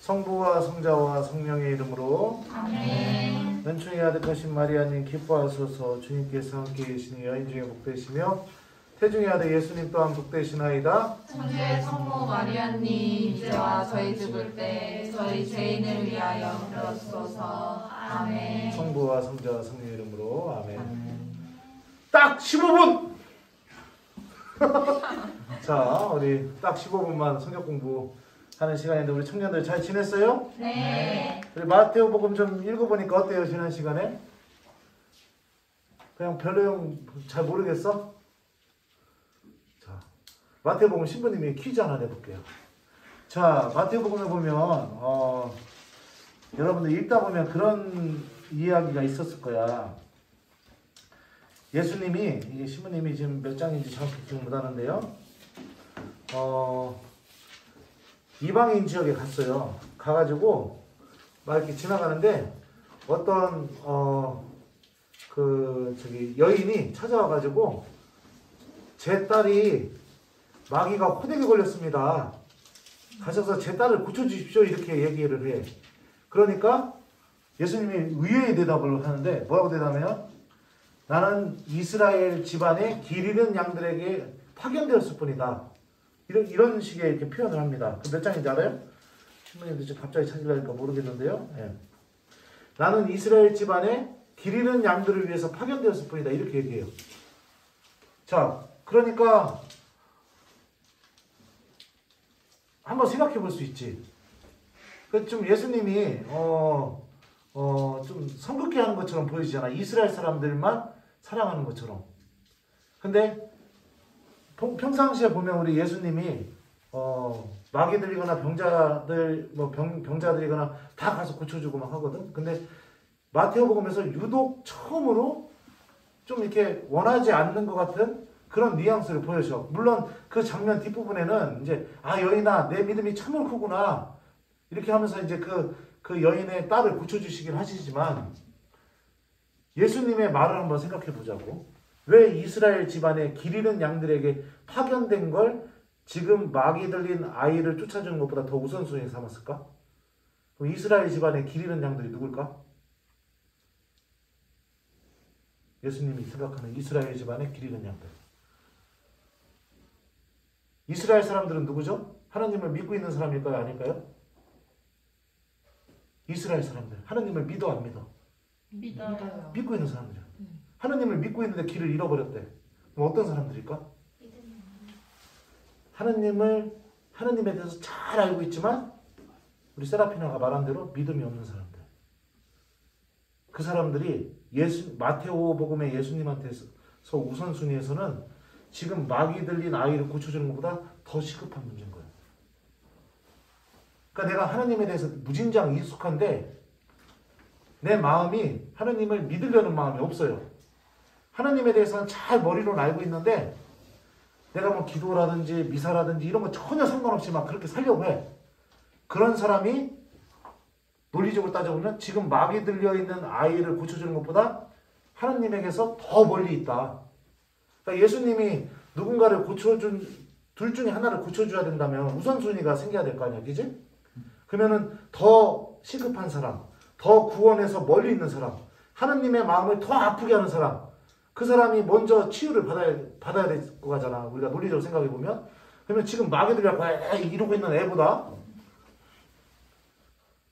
성부와 성자와 성령의 이름으로 아멘. 은총이 아득하신 마리아님 기뻐하소서. 주님께서 함께 계시니 여인 중에 복되시며 태중의 아들 예수님 또한 복되시나이다. 천주의 성모 마리아님 이제와 저희 죽을 때 저희 죄인을 위하여 그러소서. 아멘. 성부와 성자와 성령의 이름으로 아멘. 딱 15분! 자, 우리 딱 15분만 성경 공부하는 시간인데 우리 청년들 잘 지냈어요? 네. 우리 마테오복음 좀 읽어보니까 어때요? 지난 시간에? 그냥 별로 잘 모르겠어? 자, 마테오복음 신부님이 퀴즈 하나 내볼게요. 자, 마테오복음에 보면 여러분들 읽다 보면 그런 이야기가 있었을 거야. 예수님이, 이게 신부님이 지금 몇 장인지 정확히 기억 못하는데요. 이방인 지역에 갔어요. 가가지고 막 이렇게 지나가는데 어떤 여인이 찾아와가지고 제 딸이 마귀가 호되게 걸렸습니다. 가셔서 제 딸을 고쳐주십시오. 이렇게 얘기를 해. 그러니까 예수님이 의외의 대답을 하는데 뭐라고 대답해요? 나는 이스라엘 집안의 길 잃은 양들에게 파견되었을 뿐이다. 이런 식의 이렇게 표현을 합니다. 그 몇 장인지 알아요? 신부님도 지금 갑자기 찾으려니까 모르겠는데요. 예. 나는 이스라엘 집안의 길 잃은 양들을 위해서 파견되었을 뿐이다. 이렇게 얘기해요. 자, 그러니까 한번 생각해 볼 수 있지. 좀 예수님이 좀 성급해 하는 것처럼 보이잖아. 이스라엘 사람들만 사랑하는 것처럼. 근데 평상시에 보면 우리 예수님이 마귀 들리거나 병자들이거나 다 가서 고쳐주고 막 하거든. 근데 마테오복음에서 유독 처음으로 좀 이렇게 원하지 않는 것 같은 그런 뉘앙스를 보여줘. 물론 그 장면 뒷부분에는 이제 여인아 내 믿음이 참으로 크구나 이렇게 하면서 이제 그 여인의 딸을 고쳐주시긴 하시지만 예수님의 말을 한번 생각해 보자고. 왜 이스라엘 집안의 길 잃은 양들에게 파견된 걸 지금 마귀 들린 아이를 쫓아주는 것보다 더 우선순위에 삼았을까? 그럼 이스라엘 집안의 길 잃은 양들이 누굴까? 예수님이 생각하는 이스라엘 집안의 길 잃은 양들. 이스라엘 사람들은 누구죠? 하나님을 믿고 있는 사람일까요? 아닐까요? 이스라엘 사람들. 하나님을 믿어 안 믿어? 믿어요. 믿고 있는 사람들이야. 하나님을 믿고 있는데 길을 잃어버렸대. 그럼 어떤 사람들일까? 하나님에 대해서 잘 알고 있지만 우리 세라피나가 말한 대로 믿음이 없는 사람들. 그 사람들이 마테오복음의 예수님한테서 우선순위에서는 지금 마귀 들린 아이를 고쳐주는 것보다 더 시급한 문제인 거예요. 그러니까 내가 하나님에 대해서 무진장 익숙한데 내 마음이 하나님을 믿으려는 마음이 없어요. 하나님에 대해서는 잘 머리로는 알고 있는데 내가 뭐 기도라든지 미사라든지 이런 거 전혀 상관없이 막 그렇게 살려고 해. 그런 사람이 논리적으로 따져보면 지금 마귀 들려있는 아이를 고쳐주는 것보다 하나님에게서 더 멀리 있다. 그러니까 예수님이 누군가를 고쳐준 둘 중에 하나를 고쳐줘야 된다면 우선순위가 생겨야 될 거 아니야. 그지? 그러면은 더 시급한 사람, 더 구원에서 멀리 있는 사람, 하나님의 마음을 더 아프게 하는 사람, 그 사람이 먼저 치유를 받아야 될 거잖아. 우리가 논리적으로 생각해 보면. 그러면 지금 마귀들이 이러고 있는 애보다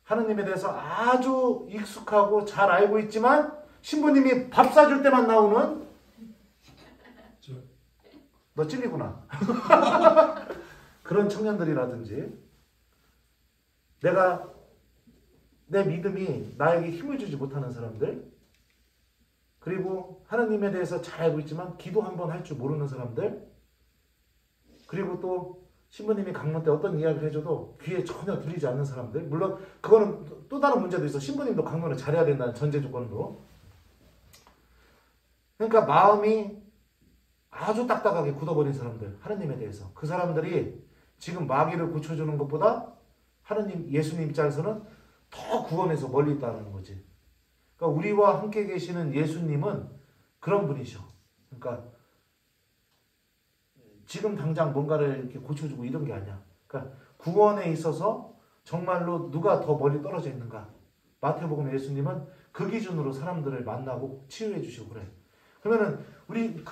하나님에 대해서 아주 익숙하고 잘 알고 있지만 신부님이 밥 사줄 때만 나오는 너 찔리구나. 그런 청년들이라든지 내 믿음이 나에게 힘을 주지 못하는 사람들, 그리고 하나님에 대해서 잘 알고 있지만 기도 한번 할 줄 모르는 사람들, 그리고 또 신부님이 강론 때 어떤 이야기를 해줘도 귀에 전혀 들리지 않는 사람들. 물론 그거는 또 다른 문제도 있어. 신부님도 강론을 잘해야 된다는 전제 조건으로. 그러니까 마음이 아주 딱딱하게 굳어버린 사람들, 하나님에 대해서. 그 사람들이 지금 마귀를 고쳐주는 것보다 예수님 입장에서는 더 구원에서 멀리 있다는 거지. 그러니까 우리와 함께 계시는 예수님은 그런 분이셔. 그러니까 지금 당장 뭔가를 이렇게 고쳐주고 이런 게 아니야. 그러니까 구원에 있어서 정말로 누가 더 멀리 떨어져 있는가? 마태복음 예수님은 그 기준으로 사람들을 만나고 치유해 주시고 그래. 그러면은 우리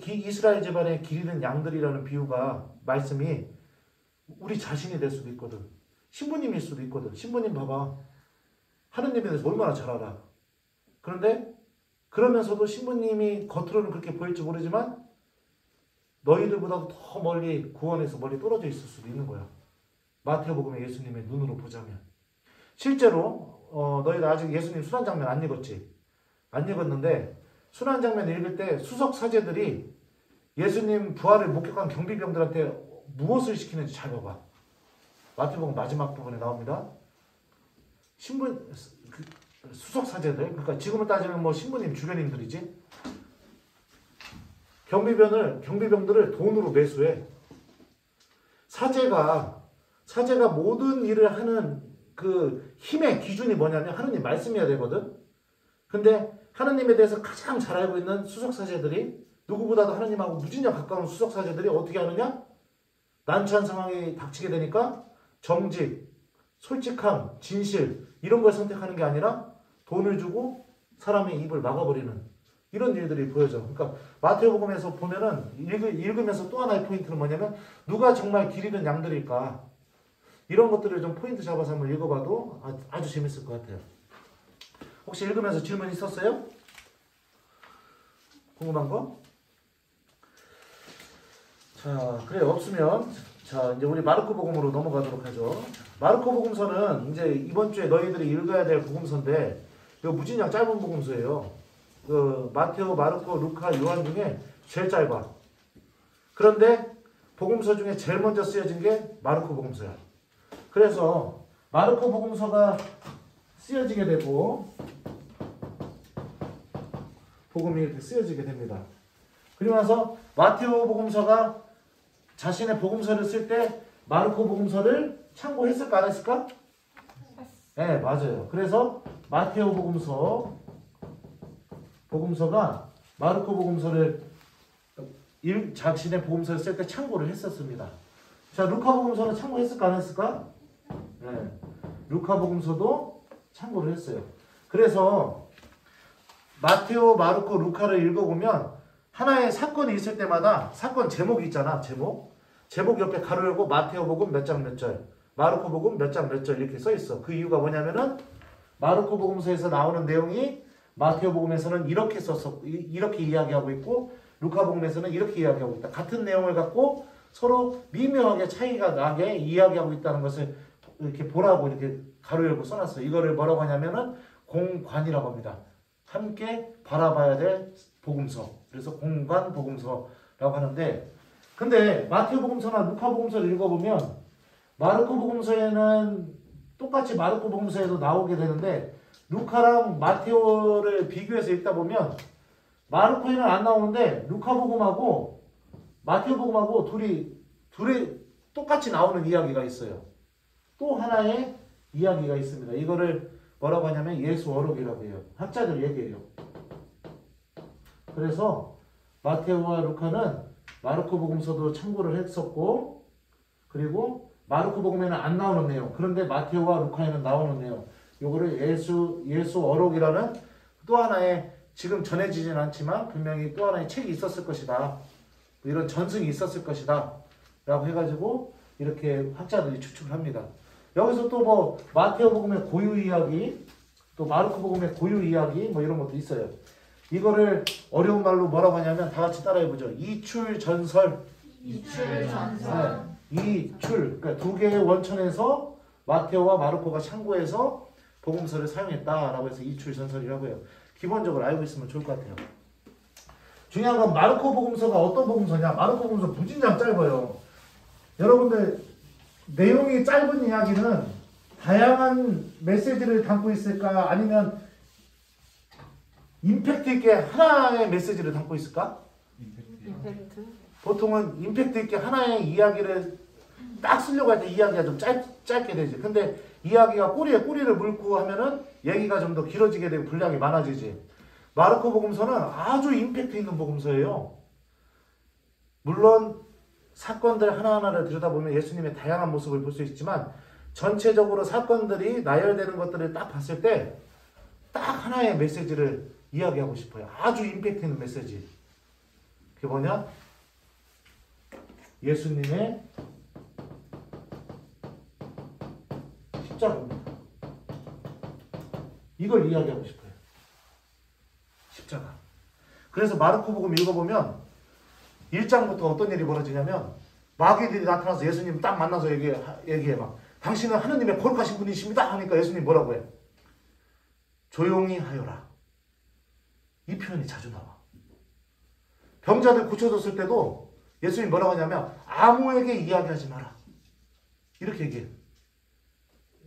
이스라엘 집안의 길 잃은 양들이라는 비유가 말씀이 우리 자신이 될 수도 있거든. 신부님일 수도 있거든. 신부님 봐봐. 하느님에 대해서 얼마나 잘 알아. 그런데 그러면서도 신부님이 겉으로는 그렇게 보일지 모르지만 너희들보다도 더 멀리 구원에서 멀리 떨어져 있을 수도 있는 거야. 마태복음의 예수님의 눈으로 보자면. 실제로 너희들 아직 예수님 순환 장면 안 읽었지? 안 읽었는데 순환 장면 읽을 때 수석 사제들이 예수님 부활을 목격한 경비병들한테 무엇을 시키는지 잘 봐봐. 마태복음 마지막 부분에 나옵니다. 수석 사제들, 그러니까 지금을 따지면 뭐 신부님 주변인들이지. 경비병들을 돈으로 매수해. 사제가 모든 일을 하는 그 힘의 기준이 뭐냐면 하느님 말씀이어야 되거든. 근데 하느님에 대해서 가장 잘 알고 있는 수석사제들이 누구보다도 하느님하고 무진장 가까운 수석사제들이 어떻게 하느냐? 난처한 상황이 닥치게 되니까 정직, 솔직함, 진실 이런 걸 선택하는 게 아니라 돈을 주고 사람의 입을 막아버리는 이런 일들이 보여져. 그러니까 마태복음에서 보면은 읽으면서 또 하나의 포인트는 뭐냐면 누가 정말 길 잃은 양들일까? 이런 것들을 좀 포인트 잡아서 한번 읽어봐도 아주 재밌을 것 같아요. 혹시 읽으면서 질문 있었어요? 궁금한 거? 자, 그래 없으면 자 이제 우리 마르코 복음으로 넘어가도록 하죠. 마르코 복음서는 이제 이번 주에 너희들이 읽어야 될 복음서인데 이거 무진장 짧은 복음서예요. 그 마테오, 마르코, 루카, 요한 중에 제일 짧아. 그런데 복음서 중에 제일 먼저 쓰여진 게 마르코 복음서야. 그래서 마르코 복음서가 쓰여지게 되고 복음이 이렇게 쓰여지게 됩니다. 그리고 나서 마테오 복음서가 자신의 복음서를 쓸 때 마르코 복음서를 참고했을까 안 했을까? 네, 맞아요. 그래서 마테오 복음서가 마르코 복음서를 자신의 복음서를 쓸 때 참고를 했었습니다. 자, 루카 복음서는 참고했을까 안 했을까? 네, 루카 복음서도 참고를 했어요. 그래서 마테오, 마르코, 루카를 읽어보면 하나의 사건이 있을 때마다 사건 제목이 있잖아. 제목 옆에 가로 열고 마테오 복음 몇 장 몇 절, 마르코 복음 몇 장 몇 절 이렇게 써 있어. 그 이유가 뭐냐면은 마르코 복음서에서 나오는 내용이 마테오 복음에서는 이렇게 이렇게 이야기하고 있고 루카 복음에서는 이렇게 이야기하고 있다. 같은 내용을 갖고 서로 미묘하게 차이가 나게 이야기하고 있다는 것을 이렇게 보라고 이렇게 가로 열고 써놨어요. 이거를 뭐라고 하냐면은 공관이라고 합니다. 함께 바라봐야 될 복음서. 그래서 공관 복음서라고 하는데, 근데 마테오 복음서나 루카 복음서를 읽어보면 마르코 복음서에는 똑같이 마르코 복음서에도 나오게 되는데 루카랑 마테오를 비교해서 읽다 보면 마르코에는 안 나오는데 루카 복음하고 마테오 복음하고 둘이 똑같이 나오는 이야기가 있어요. 또 하나의 이야기가 있습니다. 이거를 뭐라고 하냐면 예수 어록이라고 해요. 학자들 얘기해요. 그래서 마테오와 루카는 마르코 복음서도 참고를 했었고, 그리고 마르코 복음에는 안 나오는 내용, 그런데 마테오와 루카에는 나오는 내용, 요거를 예수 어록이라는 또 하나의, 지금 전해지진 않지만 분명히 또 하나의 책이 있었을 것이다, 이런 전승이 있었을 것이다 라고 해가지고 이렇게 학자들이 추측을 합니다. 여기서 또 뭐 마테오 복음의 고유 이야기, 또 마르코 복음의 고유 이야기 뭐 이런 것도 있어요. 이거를 어려운 말로 뭐라고 하냐면 다 같이 따라해보죠. 이출전설. 이출전설. 이출. 그러니까 두 개의 원천에서 마테오와 마르코가 참고해서 복음서를 사용했다라고 해서 이출전설이라고 해요. 기본적으로 알고 있으면 좋을 것 같아요. 중요한 건 마르코 복음서가 어떤 복음서냐. 마르코 복음서 무진장 짧아요. 여러분들 내용이 짧은 이야기는 다양한 메시지를 담고 있을까? 아니면 임팩트 있게 하나의 메시지를 담고 있을까? 임팩트. 보통은 임팩트 있게 하나의 이야기를 딱 쓰려고 할 때 이야기가 좀 짧게 되지. 근데 이야기가 꼬리에 꼬리를 물고 하면은 얘기가 좀 더 길어지게 되고 분량이 많아지지. 마르코 복음서는 아주 임팩트 있는 복음서예요. 물론 사건들 하나하나를 들여다보면 예수님의 다양한 모습을 볼 수 있지만 전체적으로 사건들이 나열되는 것들을 딱 봤을 때 딱 하나의 메시지를 이야기하고 싶어요. 아주 임팩트 있는 메시지. 그게 뭐냐? 예수님의 십자가입니다. 이걸 이야기하고 싶어요. 십자가. 그래서 마르코복음 읽어보면 1장부터 어떤 일이 벌어지냐면 마귀들이 나타나서 예수님 딱 만나서 얘기해 막 당신은 하느님의 거룩하신 분이십니다 하니까 예수님 뭐라고 해? 조용히 하여라. 이 표현이 자주 나와. 병자들 고쳐줬을 때도 예수님 뭐라고 하냐면 아무에게 이야기하지 마라. 이렇게 얘기해.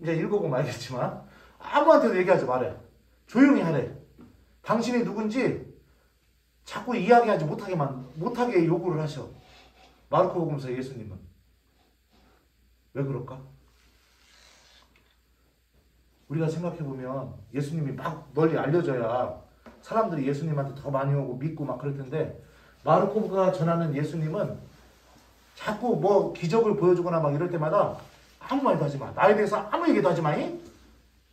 이제 읽어보면 알겠지만 아무한테도 얘기하지 말아요. 조용히 하래. 당신이 누군지 자꾸 이야기하지 못하게 요구를 하셔. 마르코복음서 예수님은. 왜 그럴까? 우리가 생각해보면 예수님이 막 널리 알려져야 사람들이 예수님한테 더 많이 오고 믿고 막 그럴 텐데 마르코가 전하는 예수님은 자꾸 뭐 기적을 보여주거나 막 이럴 때마다 아무 말도 하지 마. 나에 대해서 아무 얘기도 하지 마.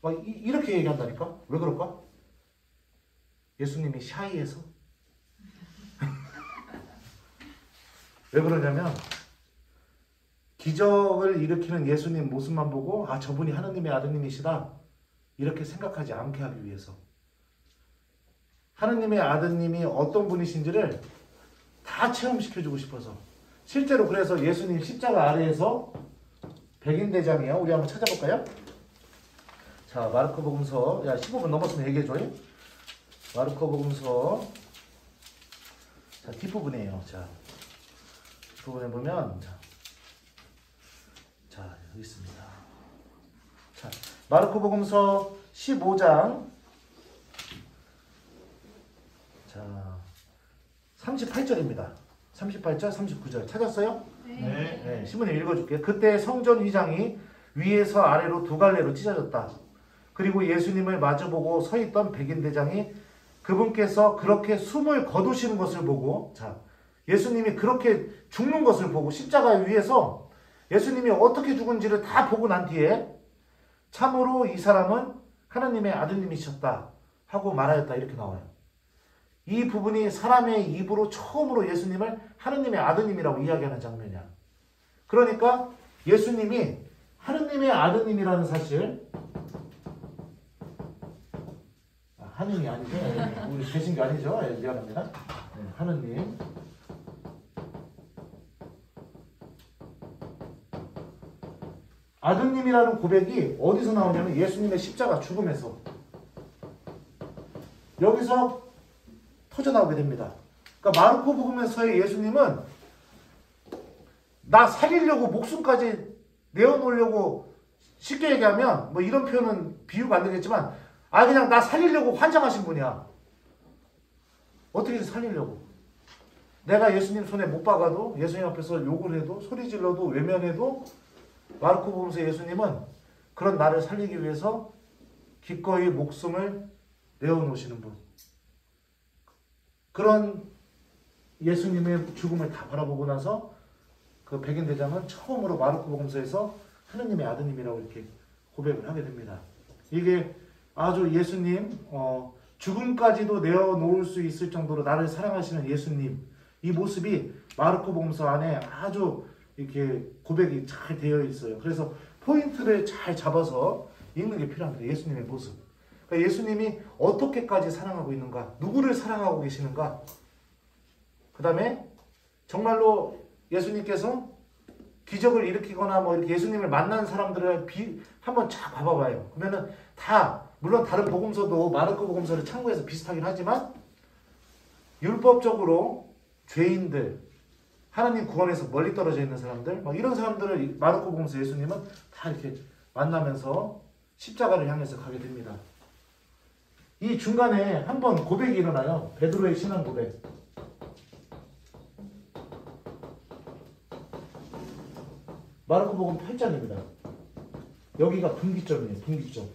막 이렇게 얘기한다니까? 왜 그럴까? 예수님이 샤이해서? 왜 그러냐면 기적을 일으키는 예수님 모습만 보고 아 저분이 하느님의 아드님이시다 이렇게 생각하지 않게 하기 위해서 하느님의 아드님이 어떤 분이신지를 다 체험시켜주고 싶어서 실제로 그래서 예수님 십자가 아래에서 백인대장이요. 우리 한번 찾아볼까요? 자 마르코복음서 15분 넘었으면 얘기해줘. 마르코복음서 자 뒷부분이에요. 자 뒷부분에 보면 자 여기 있습니다. 자 마르코복음서 15장 자 38절입니다. 38절 39절 찾았어요? 네. 신부님 읽어줄게요. 그때 성전 위장이 위에서 아래로 두 갈래로 찢어졌다. 그리고 예수님을 마주보고 서있던 백인대장이 그분께서 그렇게 숨을 거두시는 것을 보고 자 예수님이 그렇게 죽는 것을 보고 십자가 위에서 예수님이 어떻게 죽은지를 다 보고 난 뒤에 참으로 이 사람은 하나님의 아드님이셨다 하고 말하였다 이렇게 나와요. 이 부분이 사람의 입으로 처음으로 예수님을 하느님의 아드님이라고 이야기하는 장면이야. 그러니까 예수님이 하느님의 아드님이라는 사실 하느님이 아니죠. 우리 계신 게 아니죠. 미안합니다. 네, 하느님. 아드님이라는 고백이 어디서 나오냐면 예수님의 십자가 죽음에서 여기서 터져나오게 됩니다. 그러니까 마르코복음에서의 예수님은 나 살리려고 목숨까지 내어놓으려고 쉽게 얘기하면 뭐 이런 표현은 비유가 안 되겠지만 그냥 나 살리려고 환장하신 분이야. 어떻게 살리려고. 내가 예수님 손에 못 박아도 예수님 앞에서 욕을 해도 소리 질러도 외면해도 마르코복음서 예수님은 그런 나를 살리기 위해서 기꺼이 목숨을 내어놓으시는 분. 그런 예수님의 죽음을 다 바라보고 나서 그 백인대장은 처음으로 마르코복음서에서 하느님의 아드님이라고 이렇게 고백을 하게 됩니다. 이게 아주 예수님 죽음까지도 내어놓을 수 있을 정도로 나를 사랑하시는 예수님 이 모습이 마르코복음서 안에 아주 이렇게 고백이 잘 되어 있어요. 그래서 포인트를 잘 잡아서 읽는 게 필요합니다. 예수님의 모습. 그러니까 예수님이 어떻게까지 사랑하고 있는가, 누구를 사랑하고 계시는가. 그 다음에 정말로 예수님께서 기적을 일으키거나 뭐 이렇게 예수님을 만난 사람들을 한번 쫙 봐봐봐요. 그러면은 다 물론 다른 복음서도 마르코 복음서를 참고해서 비슷하긴 하지만 율법적으로 죄인들, 하나님 구원에서 멀리 떨어져 있는 사람들, 막 이런 사람들을 마르코 복음서 예수님은 다 이렇게 만나면서 십자가를 향해서 가게 됩니다. 이 중간에 한번 고백이 일어나요. 베드로의 신앙 고백. 마르코복음 8장입니다. 여기가 분기점이에요. 분기점.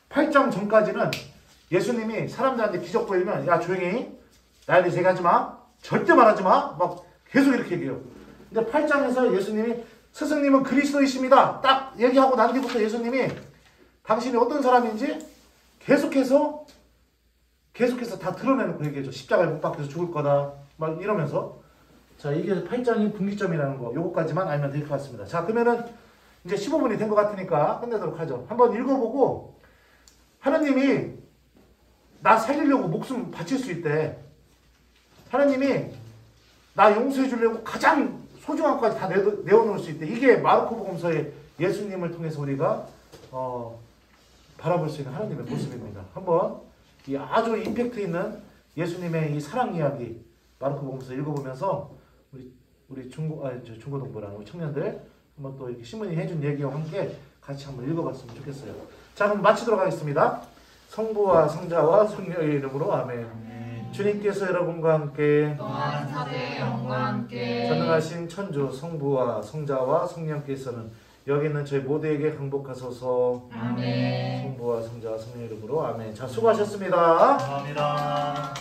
8장 전까지는 예수님이 사람들한테 기적 보이면 야 조용히 나에 대해서 얘기하지 마. 절대 말하지 마. 막 계속 이렇게 얘기해요. 근데 8장에서 예수님이 스승님은 그리스도이십니다. 딱 얘기하고 난 뒤부터 예수님이 당신이 어떤 사람인지 계속해서 다 드러내놓고 얘기해줘. 십자가에 못 박혀서 죽을 거다. 막 이러면서. 자, 이게 8장의 분기점이라는 거. 요거까지만 알면 될 것 같습니다. 자, 그러면은 이제 15분이 된 것 같으니까 끝내도록 하죠. 한번 읽어보고 하나님이 나 살리려고 목숨 바칠 수 있대. 하나님이 나 용서해 주려고 가장 소중한 것까지 다 내어놓을 수 있대. 이게 마르코 복음서의 예수님을 통해서 우리가 바라볼 수 있는 하나님의 모습입니다. 한번 이 아주 임팩트 있는 예수님의 이 사랑 이야기 마르코 복음서 읽어보면서 우리 중고등부라는 우리 청년들 한번 또 이렇게 신문이 해준 얘기와 함께 같이 한번 읽어봤으면 좋겠어요. 자, 그럼 마치도록 하겠습니다. 성부와 성자와 성령의 이름으로 아멘. 주님께서 여러분과 함께 또한 사제의 영과 함께 전능하신 천주 성부와 성자와 성령께서는 여기 있는 저희 모두에게 강복하소서. 아멘. 성부와 성자와 성령의 이름으로 아멘. 자, 수고하셨습니다. 감사합니다.